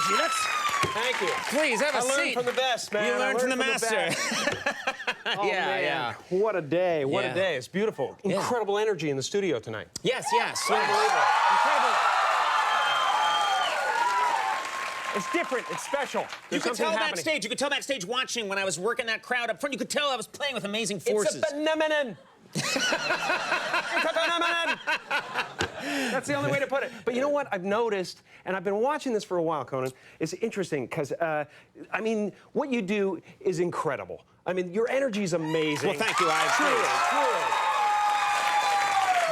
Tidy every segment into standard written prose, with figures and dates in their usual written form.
you. Thank you. Please, have a seat. I learned from the best, man. You learned from the master. Oh, man. Yeah. What a day. What a day. It's beautiful. Yeah. Incredible energy in the studio tonight. Yes. Unbelievable. Incredible. It's different. It's special. You There's could something tell happening. backstage. You could tell backstage watching when I was working that crowd up front. You could tell I was playing with amazing forces. It's a phenomenon. It's a phenomenon. That's the only way to put it. But you know what I've noticed, and I've been watching this for a while, Conan, it's interesting because, I mean, what you do is incredible. I mean, your energy is amazing. Well, thank you. Truly.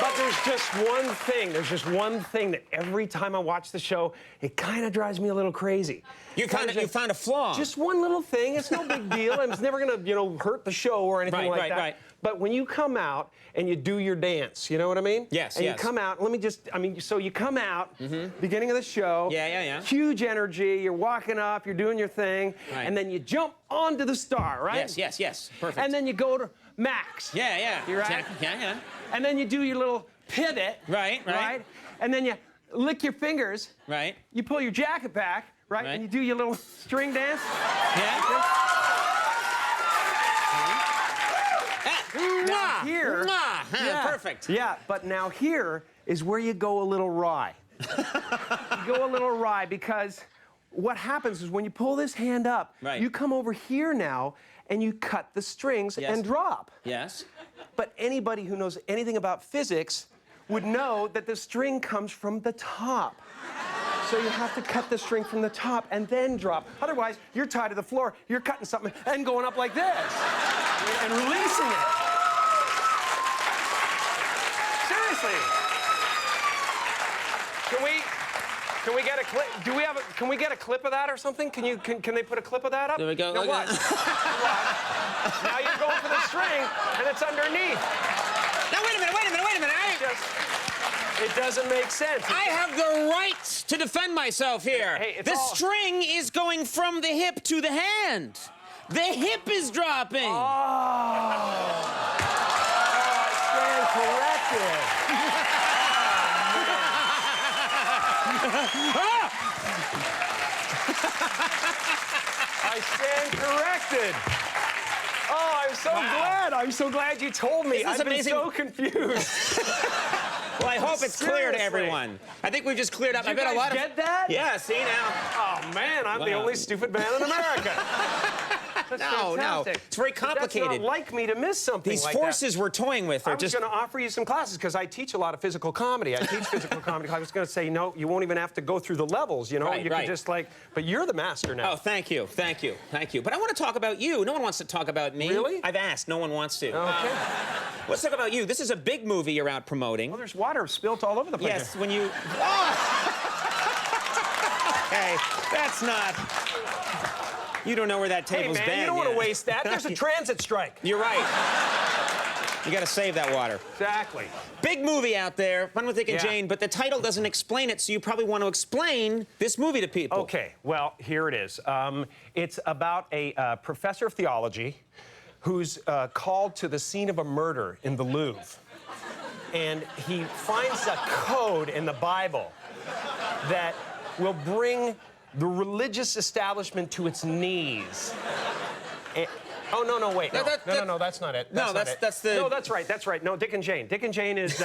But there's just one thing that every time I watch the show, it kind of drives me a little crazy. You found a flaw. Just one little thing. It's no big deal. It's never going to, hurt the show or anything like that. Right. But when you come out and you do your dance, you know what I mean? Yes, And you come out, so you come out, beginning of the show. Yeah. Huge energy, you're walking up, you're doing your thing, and then you jump onto the star, right? Yes. Perfect. And then you go to Max. Yeah. You right? Exactly. Yeah. And then you do your little pivot. Right. And then you lick your fingers. Right. You pull your jacket back, right? And you do your little string dance. Yeah. Now here, perfect. Yeah, but now here is where you go a little wry. You go a little wry because what happens is when you pull this hand up, you come over here now and you cut the strings and drop. Yes. But anybody who knows anything about physics would know that the string comes from the top. So you have to cut the string from the top and then drop. Otherwise, you're tied to the floor, you're cutting something and going up like this and releasing it. Seriously. Can we get a clip? Can we get a clip of that or something? Can they put a clip of that up? There we go. Now watch. Now you're going for the string and it's underneath. Now wait a minute. It doesn't make sense. I have the right to defend myself here. Hey, the string is going from the hip to the hand. The hip is dropping. I stand corrected. I stand corrected. Oh, I'm so glad you told me. I've been so confused. Well, I hope it's clear to everyone. I think we've just cleared up. Did you guys get that? Yeah, see now. Oh, man, I'm the only stupid man in America. That's fantastic. It's very complicated. That's not like me to miss something These like that. forces we're toying with are just... I was going to offer you some classes because I teach a lot of physical comedy. I teach physical comedy. I was going to say, no, you won't even have to go through the levels, you know? You can just but you're the master now. Oh, thank you. But I want to talk about you. No one wants to talk about me. Really? I've asked. No one wants to. Okay. Let's talk about you. This is a big movie you're out promoting. Well, there's water spilt all over the place. Yes, when you... Oh! Okay, that's not... You don't know where that table's been. Hey, man, you don't want to waste that. There's a transit strike. You're right. You got to save that water. Exactly. Big movie out there, Fun with Dick and Jane, but the title doesn't explain it, so you probably want to explain this movie to people. Okay, well, here it is. It's about a professor of theology who's called to the scene of a murder in the Louvre. And he finds a code in the Bible that will bring the religious establishment to its knees. Oh, no, wait. No, that's not it. No, that's the... No, that's right. No, Dick and Jane. Dick and Jane is...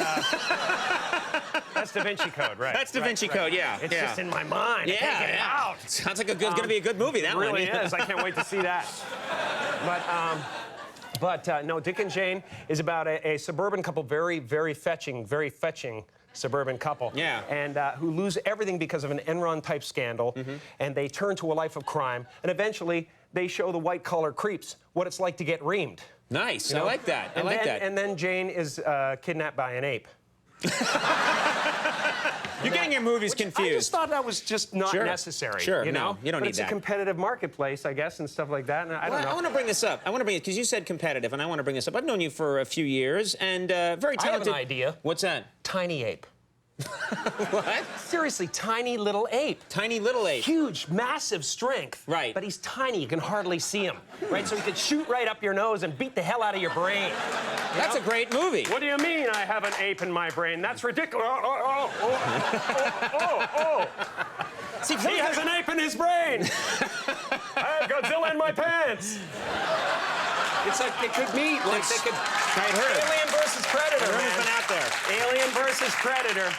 That's Da Vinci Code, right. That's Da Vinci Code, yeah. It's just in my mind. I can't get it out. Sounds like it's going to be a good movie, that one. It really one. is. I can't wait to see that. But no, Dick and Jane is about a suburban couple, very fetching suburban couple. Yeah. And who lose everything because of an Enron-type scandal, and they turn to a life of crime, and eventually they show the white-collar creeps what it's like to get reamed. Nice. I like that. And then Jane is kidnapped by an ape. You're getting your movies confused. I just thought that was just not necessary. Sure, you know? No, you don't need that. But it's a competitive marketplace, I guess, and stuff like that. And I don't know. I want to bring this up. Because you said competitive, and I want to bring this up. I've known you for a few years, and very talented. I have an idea. What's that? Tiny ape. What? Seriously, tiny little ape. Tiny little ape. Huge, massive strength. Right. But he's tiny. You can hardly see him. Right? So he could shoot right up your nose and beat the hell out of your brain. That's a great movie. What do you mean I have an ape in my brain? That's ridiculous. See, He has an ape in his brain. I have Godzilla in my pants. It's like it could meet. Like they could. I heard. Alien versus Predator. The rumor's Man. been out there. Alien versus Predator.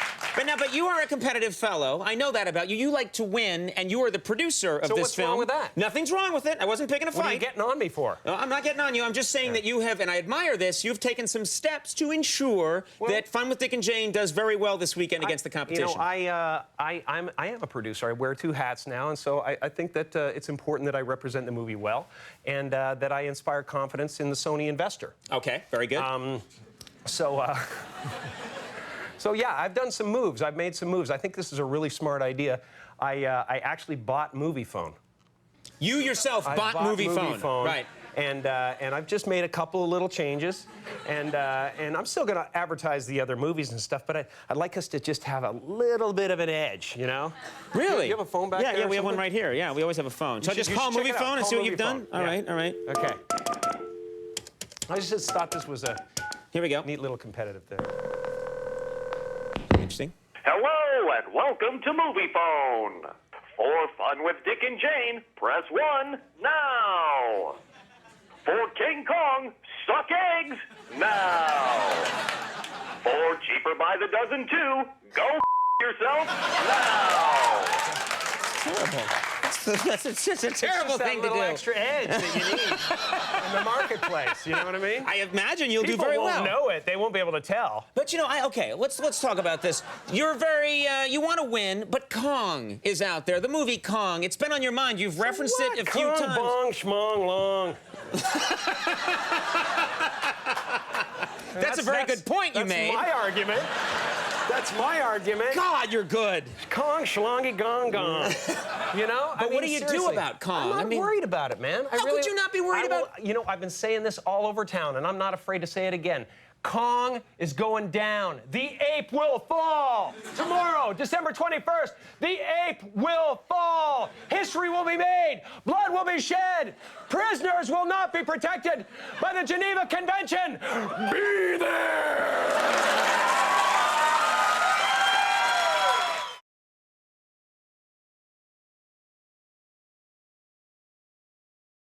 But you are a competitive fellow. I know that about you. You like to win, and you are the producer of So this what's film. wrong with that? Nothing's wrong with it. I wasn't picking a fight. What are you getting on me for? No, I'm not getting on you. I'm just saying that you have, and I admire this, you've taken some steps to ensure that Fun with Dick and Jane does very well this weekend against the competition. You know, I am a producer. I wear 2 hats now, and so I think that it's important that I represent the movie well, and that I inspire confidence in the Sony investor. Okay, very good. So yeah, I've done some moves. I've made some moves. I think this is a really smart idea. I actually bought MoviePhone. You yourself bought MoviePhone. Right. And I've just made a couple of little changes, and I'm still going to advertise the other movies and stuff, but I'd like us to just have a little bit of an edge, you know? Really? You have a phone back there? Yeah, we have one right here. Yeah, we always have a phone. So I just call MoviePhone and see what you've done? All right. Okay. I just thought this was a Here we go. neat little competitive thing. Interesting. Hello and welcome to MoviePhone. For Fun with Dick and Jane, press 1 now. For King Kong, suck eggs now. For Cheaper by the Dozen 2, go yourself now. Terrible. That's just a terrible thing to do. That little extra edge that you need in the marketplace. You know what I mean? I imagine you'll do very well. People won't know it. They won't be able to tell. But you know, okay, let's talk about this. You're very, you want to win, but Kong is out there. The movie Kong. It's been on your mind. You've referenced it a few times. Bong, schmong, long. That's a very good point you made. That's my argument. That's my argument. God, you're good. Kong, schlongy, gong, gong. You know? But what do you do about Kong? I'm not worried about it, man. How could you not be worried about it? You know, I've been saying this all over town, and I'm not afraid to say it again. Kong is going down. The ape will fall. Tomorrow, December 21st, the ape will fall. History will be made. Blood will be shed. Prisoners will not be protected by the Geneva Convention. Be there.